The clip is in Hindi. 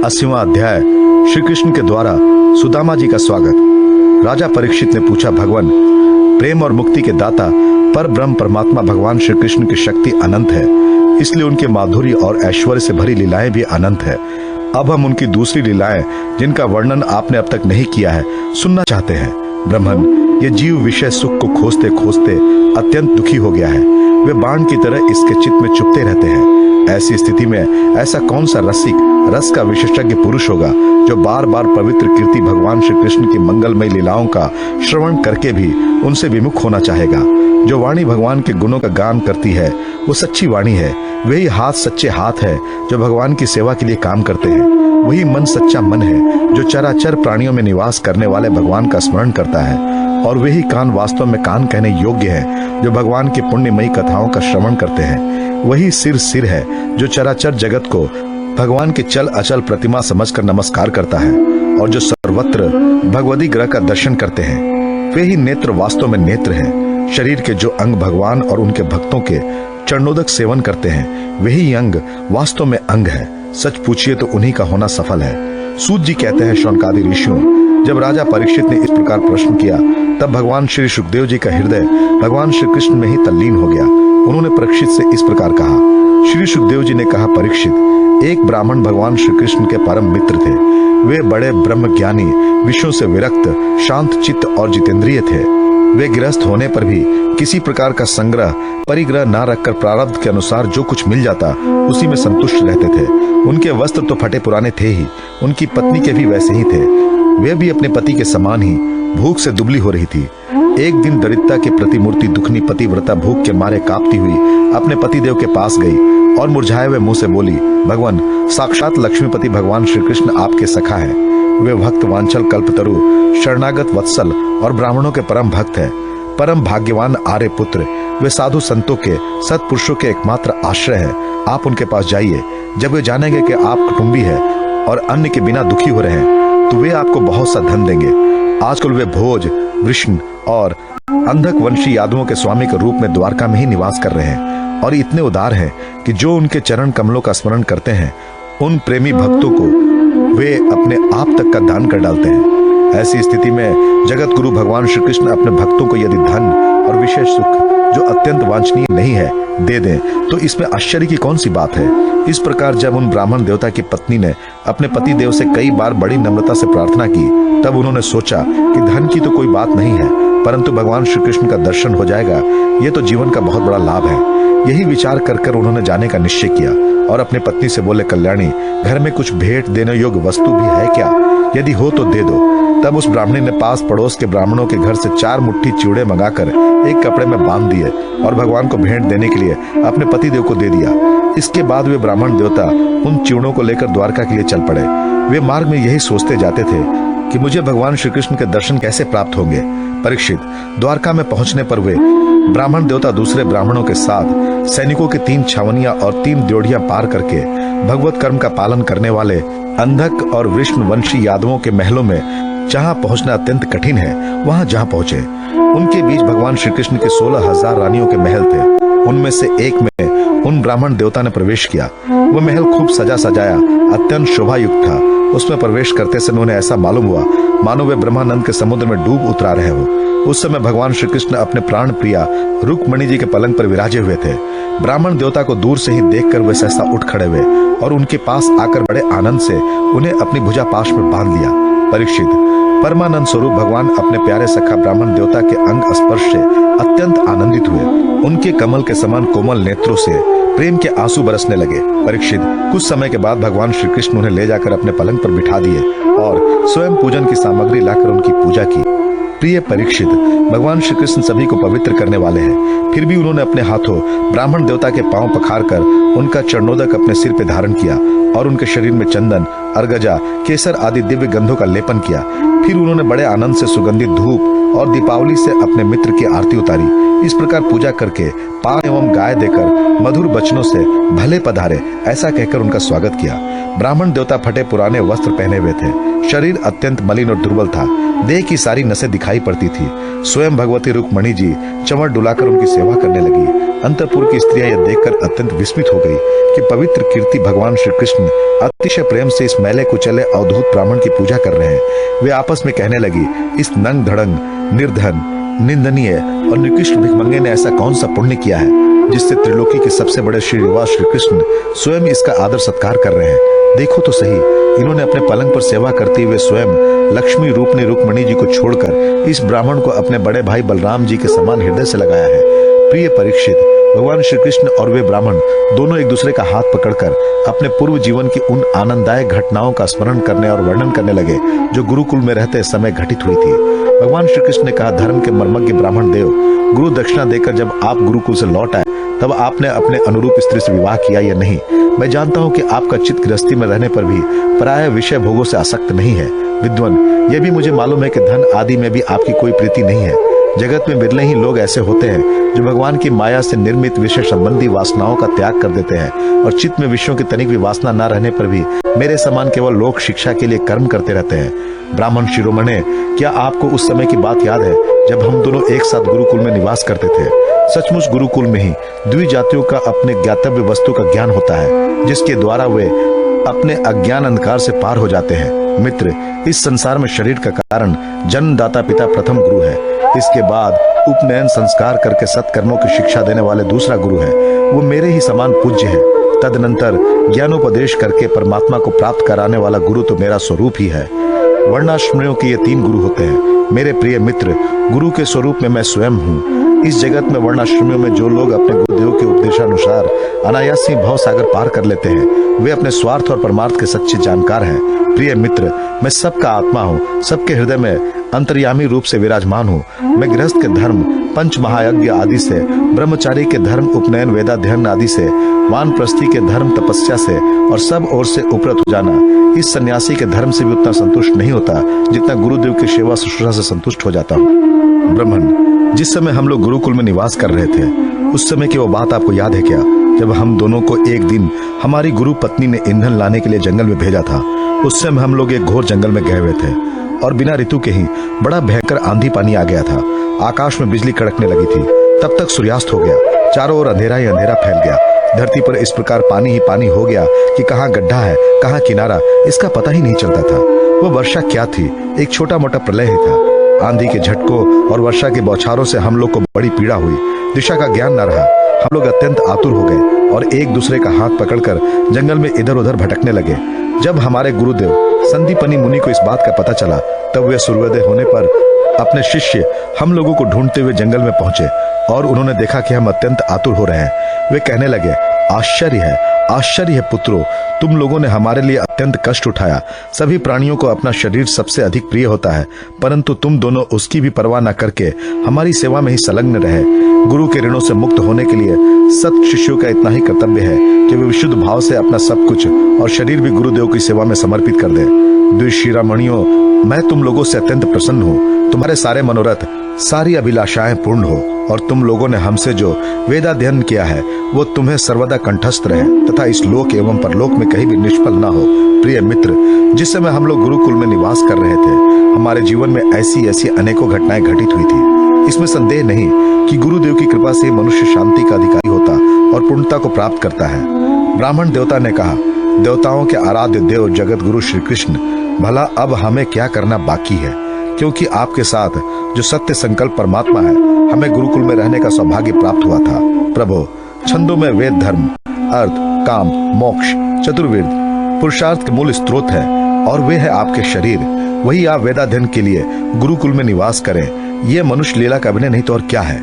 80वां अध्याय। श्री कृष्ण के द्वारा सुदामा जी का स्वागत। राजा परीक्षित ने पूछा, भगवान प्रेम और मुक्ति के दाता पर ब्रह्म परमात्मा भगवान श्री कृष्ण की शक्ति अनंत है, इसलिए उनके माधुर्य और ऐश्वर्य से भरी लीलाएं भी अनंत है। अब हम उनकी दूसरी लीलाएं, जिनका वर्णन आपने अब तक नहीं किया है, सुनना चाहते हैं। ब्रह्मन, ये जीव विषय सुख को खोजते खोजते अत्यंत दुखी हो गया है। वे बाण की तरह इसके चित्त में चुभते रहते हैं। ऐसी स्थिति में ऐसा कौन सा रसिक, रस का विशेषज्ञ पुरुष होगा जो बार बार पवित्र कीर्ति भगवान श्री कृष्ण की मंगलमय लीलाओं का श्रवण करके भी उनसे विमुख होना चाहेगा। जो वाणी भगवान के गुणों का गान करती है वो सच्ची वाणी है। वही हाथ सच्चे हाथ है जो भगवान की सेवा के लिए काम करते हैं। वही मन सच्चा मन है जो चराचर प्राणियों में निवास करने वाले भगवान का स्मरण करता है। और वही कान वास्तव में कान कहने योग्य है जो भगवान की पुण्यमयी कथाओं का श्रवण करते हैं। वही सिर सिर है जो चराचर जगत को भगवान की चल अचल प्रतिमा समझकर नमस्कार करता है और जो सर्वत्र भगवदी ग्रह का दर्शन करते हैं। वे ही नेत्र वास्तव में नेत्र हैं। शरीर के जो अंग भगवान और उनके भक्तों के चरणोदक सेवन करते हैं, वही अंग वास्तव में अंग है। सच पूछिए तो उन्हीं का होना सफल है। सूत जी कहते हैं, शौनकादि ऋषियों, जब राजा परीक्षित ने इस प्रकार प्रश्न किया तब भगवान श्री सुखदेव जी का हृदय भगवान श्री कृष्ण में ही तल्लीन हो गया। उन्होंने परीक्षित से इस प्रकार कहा। श्री सुखदेव जी ने कहा, परीक्षित, एक ब्राह्मण भगवान श्री कृष्ण के परम मित्र थे। वे बड़े ब्रह्म ज्ञानी, विषयों से विरक्त, शांत चित्त और जितेंद्रिय थे। वे गृहस्थ होने पर भी किसी प्रकार का संग्रह परिग्रह न रखकर प्रारब्ध के अनुसार जो कुछ मिल जाता उसी में संतुष्ट रहते थे। उनके वस्त्र तो फटे पुराने थे ही, उनकी पत्नी के भी वैसे ही थे। वे भी अपने पति के समान ही भूख से दुबली हो रही थी। एक दिन दरिद्रता के प्रतिमूर्ति दुखनी पतिव्रता भूख के मारे कांपती हुई अपने पतिदेव के पास गई और मुरझाए हुए मुंह से बोली, भगवान, साक्षात लक्ष्मीपति भगवान श्री कृष्ण आपके सखा है। वे भक्त वांछल कल्पतरु, शरणागत वत्सल और ब्राह्मणों के परम भक्त है। परम भाग्यवान आर्य पुत्र, वे साधु संतों के, सत्पुरुषों के एकमात्र आश्रय है। आप उनके पास जाइए। जब वे जानेंगे कि आप कुटुंबी है और अन्न के बिना दुखी हो रहे हैं तो वे आपको बहुत सा धन देंगे। आजकल वे भोज, वृष्ण और अंधक वंशी यादवों के स्वामी के रूप में द्वारका में ही निवास कर रहे हैं और इतने उदार हैं कि जो उनके चरण कमलों का स्मरण करते हैं उन प्रेमी भक्तों को वे अपने आप तक का दान कर डालते हैं। ऐसी स्थिति में जगत गुरु भगवान श्री कृष्ण अपने भक्तों को यदि धन और विशेष सुख जो अत्यंत वांछनीय नहीं है दे दें तो इसमें आश्चर्य की कौन सी बात है। इस प्रकार जब उन ब्राह्मण देवता की पत्नी ने अपने पति देव से कई बार बड़ी नम्रता से प्रार्थना की तब उन्होंने सोचा कि धन की तो कोई बात नहीं है, परंतु भगवान श्री कृष्ण का दर्शन हो जाएगा, ये तो जीवन का बहुत बड़ा लाभ है। यही विचार कर उन्होंने जाने का निश्चय किया और अपने पत्नी से बोले, कल्याणी, घर में कुछ भेंट देने योग्य वस्तु भी है क्या? यदि हो तो दे दो। तब उस ब्राह्मणी ने पास पड़ोस के ब्राह्मणों के घर से 4 मुट्ठी चिवड़े मंगाकर एक कपड़े में बांध दिए और भगवान को भेंट देने के लिए अपने पति देव को दे दिया। इसके बाद वे ब्राह्मण देवता उन चिवड़ों को लेकर द्वारका के लिए चल पड़े। वे मार्ग में यही सोचते जाते थे कि मुझे भगवान श्री कृष्ण के दर्शन कैसे प्राप्त होंगे। परीक्षित, द्वारका में पहुंचने पर वे ब्राह्मण देवता दूसरे ब्राह्मणों के साथ सैनिकों की 3 छावनियां और 3 ड्योढ़ियां पार करके भगवत कर्म का पालन करने वाले अंधक और विष्णु वंशी यादवों के महलों में जहां पहुंचना अत्यंत कठिन है वहां जहां पहुंचे। उनके बीच भगवान श्री कृष्ण के 16,000 रानियों के महल थे। उनमें से एक में उन ब्राह्मण देवता ने प्रवेश किया। वह महल खूब सजा सजाया अत्यंत शोभा युक्त था। उसमें प्रवेश करते समय उन्हें ऐसा मालूम हुआ मानो वे ब्रह्मानंद के समुद्र में डूब उतरा रहे हो। उस समय भगवान श्री कृष्ण अपने प्राण प्रिया रुक्मणी जी के पलंग पर विराजे हुए थे। ब्राह्मण देवता को दूर से ही देखकर वे सहसा उठ खड़े हुए और उनके पास आकर बड़े आनंद से उन्हें अपनी भुजा पाश में बांध लिया। परीक्षित, परमानंद स्वरूप भगवान अपने प्यारे सखा ब्राह्मण देवता के अंग स्पर्श से अत्यंत आनंदित हुए। उनके कमल के समान कोमल नेत्रों से प्रेम के आंसू बरसने लगे। परीक्षित, कुछ समय के बाद भगवान श्री कृष्ण उन्हें ले जाकर अपने पलंग पर बिठा दिए और स्वयं पूजन की सामग्री लाकर उनकी पूजा की। प्रिय परीक्षित, भगवान श्री कृष्ण सभी को पवित्र करने वाले हैं, फिर भी उन्होंने अपने हाथों ब्राह्मण देवता के पांव पखारकर उनका चरणोदक अपने सिर पे धारण किया और उनके शरीर में चंदन, अर्गजा, केसर आदि दिव्य गंधों का लेपन किया। फिर उन्होंने बड़े आनंद से सुगंधित धूप और दीपावली से अपने मित्र की आरती उतारी। इस प्रकार पूजा करके पान एवं गाय देकर मधुर वचनों से भले पधारे ऐसा कहकर उनका स्वागत किया। ब्राह्मण देवता फटे पुराने वस्त्र पहने हुए थे। शरीर अत्यंत मलिन और दुर्बल था। देह की सारी नसें दिखाई पड़ती थी। स्वयं भगवती रुक्मणी जी चमड़ डुलाकर उनकी सेवा करने लगी। अंतपुर की स्त्रियां यह देखकर अत्यंत विस्मित हो गई कि पवित्र कीर्ति भगवान श्री कृष्ण अतिशय प्रेम से इस मैले कुचले अवधूत ब्राह्मण की पूजा कर रहे हैं। वे आपस में कहने लगी, इस नंग धड़ंग, निर्धन, निंदनीय और निकृष्ट भिखमंगे ने ऐसा कौन सा पुण्य किया है जिससे त्रिलोकी के सबसे बड़े श्रीनिवास श्री कृष्ण स्वयं इसका आदर सत्कार कर रहे हैं। देखो तो सही, इन्होंने अपने पलंग पर सेवा करते हुए स्वयं लक्ष्मी रूपनी रुक्मणी जी को छोड़कर इस ब्राह्मण को अपने बड़े भाई बलराम जी के समान हृदय से लगाया है। प्रिय परीक्षित, भगवान श्री कृष्ण और वे ब्राह्मण दोनों एक दूसरे का हाथ पकड़कर अपने पूर्व जीवन की उन आनंददायक घटनाओं का स्मरण करने और वर्णन करने लगे जो गुरुकुल में रहते समय घटित हुई थी। भगवान श्री कृष्ण ने कहा, धर्म के मर्मज्ञ ब्राह्मण देव, गुरु दक्षिणा देकर जब आप गुरुकुल से लौट आए तब आपने अपने अनुरूप स्त्री से विवाह किया या नहीं? मैं जानता हूँ कि आपका चित्त गृहस्थी में रहने पर भी प्राय विषय भोगों से आसक्त नहीं है। विद्वान, यह भी मुझे मालूम है कि धन आदि में भी आपकी कोई प्रीति नहीं है। जगत में बिरले ही लोग ऐसे होते हैं जो भगवान की माया से निर्मित विषय संबंधी वासनाओं का त्याग कर देते हैं और चित्त में विषयों की तनिक भी वासना न रहने पर भी मेरे समान केवल लोक शिक्षा के लिए कर्म करते रहते हैं। ब्राह्मण शिरोमणे, क्या आपको उस समय की बात याद है जब हम दोनों एक साथ गुरुकुल में निवास करते थे? सचमुच गुरुकुल में ही द्विजातियों का अपने ज्ञातव्य वस्तु का ज्ञान होता है जिसके द्वारा वे अपने अज्ञान अंधकार से पार हो जाते हैं। मित्र, इस संसार में शरीर का कारण जन्मदाता पिता प्रथम गुरु है। इसके बाद उपनयन संस्कार करके सत्कर्मों की शिक्षा देने वाले दूसरा गुरु है, वो मेरे ही समान पूज्य है। तदनंतर ज्ञानोपदेश करके परमात्मा को प्राप्त कराने वाला गुरु तो मेरा स्वरूप ही है। वर्णाश्रमियों के ये 3 गुरु होते हैं। मेरे प्रिय मित्र, गुरु के स्वरूप में मैं स्वयं हूँ। इस जगत में वर्णाश्रमियों में जो लोग अपने गुरुदेव के उपदेशानुसार अनायास ही भव सागर पार कर लेते हैं, वे अपने स्वार्थ और परमार्थ के सच्चे जानकार हैं। प्रिय मित्र, मैं सबका आत्मा हूँ, सबके हृदय में अंतर्यामी रूप से विराजमान हूँ। मैं गृहस्थ के धर्म, पंच महायज्ञ आदि से, ब्रह्मचारी के धर्म, उपनयन, वेदाध्ययन आदि से, वानप्रस्थी के धर्म, तपस्या से और सब ओर से उपरत हो जाना, इस सन्यासी के धर्म से भी उतना संतुष्ट नहीं होता जितना गुरुदेव की सेवा शुश्रूषा से संतुष्ट हो जाता हूँ। ब्राह्मण, जिस समय हम लोग गुरुकुल में निवास कर रहे थे उस समय की वो बात आपको याद है क्या, जब हम दोनों को एक दिन हमारी गुरु पत्नी ने ईंधन लाने के लिए जंगल में भेजा था? उस समय हम लोग एक घोर जंगल में गए हुए थे और बिना ऋतु के ही बड़ा भयंकर आंधी पानी आ गया था। आकाश में बिजली कड़कने लगी थी। तब तक सूर्यास्त हो गया। चारों ओर अंधेरा ही अंधेरा फैल गया। धरती पर इस प्रकार पानी ही पानी हो गया कि कहाँ गड्ढा है कहाँ किनारा, इसका पता ही नहीं चलता था। वो वर्षा क्या थी, एक छोटा मोटा प्रलय ही था। आंधी के झटकों और वर्षा के बौछारों से हम लोग को बड़ी पीड़ा हुई। दिशा का ज्ञान न रहा। हम लोग अत्यंत आतुर हो गए और एक दूसरे का हाथ पकड़कर जंगल में इधर उधर भटकने लगे। जब हमारे गुरुदेव संदीपनी मुनि को इस बात का पता चला तब वे सूर्योदय होने पर अपने शिष्य हम लोगों को ढूंढते हुए जंगल में पहुंचे और उन्होंने देखा कि हम अत्यंत आतुर हो रहे हैं। वे कहने लगे, आश्चर्य है पुत्रों, तुम लोगों ने हमारे लिए अत्यंत कष्ट उठाया। सभी प्राणियों को अपना शरीर सबसे अधिक प्रिय होता है, परंतु तुम दोनों उसकी भी परवाह न करके हमारी सेवा में ही संलग्न रहे। गुरु के ऋणों से मुक्त होने के लिए सत शिष्यों का इतना ही कर्तव्य है कि वे विशुद्ध भाव से अपना सब कुछ और शरीर भी गुरुदेव की सेवा में समर्पित कर दे। द्विशिरोमणियों, मैं तुम लोगों से अत्यंत प्रसन्न हूँ। तुम्हारे सारे मनोरथ, सारी अभिलाषाएं पूर्ण हो और तुम लोगों ने हमसे जो वेदाध्ययन किया है वो तुम्हें सर्वदा कंठस्थ रहे तथा इस लोक एवं परलोक में कहीं भी निष्फल न हो। प्रिय मित्र, जिस समय हम लोग गुरुकुल में निवास कर रहे थे हमारे जीवन में ऐसी अनेकों घटनाएं घटित हुई थी। इसमें संदेह नहीं कि गुरुदेव की कृपा से मनुष्य शांति का अधिकारी होता और पूर्णता को प्राप्त करता है। ब्राह्मण देवता ने कहा, देवताओं के आराध्य देव जगत गुरु श्री कृष्ण, भला अब हमें क्या करना बाकी है, क्योंकि आपके साथ जो सत्य संकल्प परमात्मा है हमें गुरुकुल में रहने का सौभाग्य प्राप्त हुआ था। प्रभु, छंदों में वेद, धर्म, अर्थ, काम, मोक्ष, चतुर्वेद पुरुषार्थ के मूल स्रोत है और वे है आपके शरीर। वही आप वेदाध्ययन के लिए गुरुकुल में निवास करें। ये मनुष्य लीला का अभिनय नहीं तो और क्या है।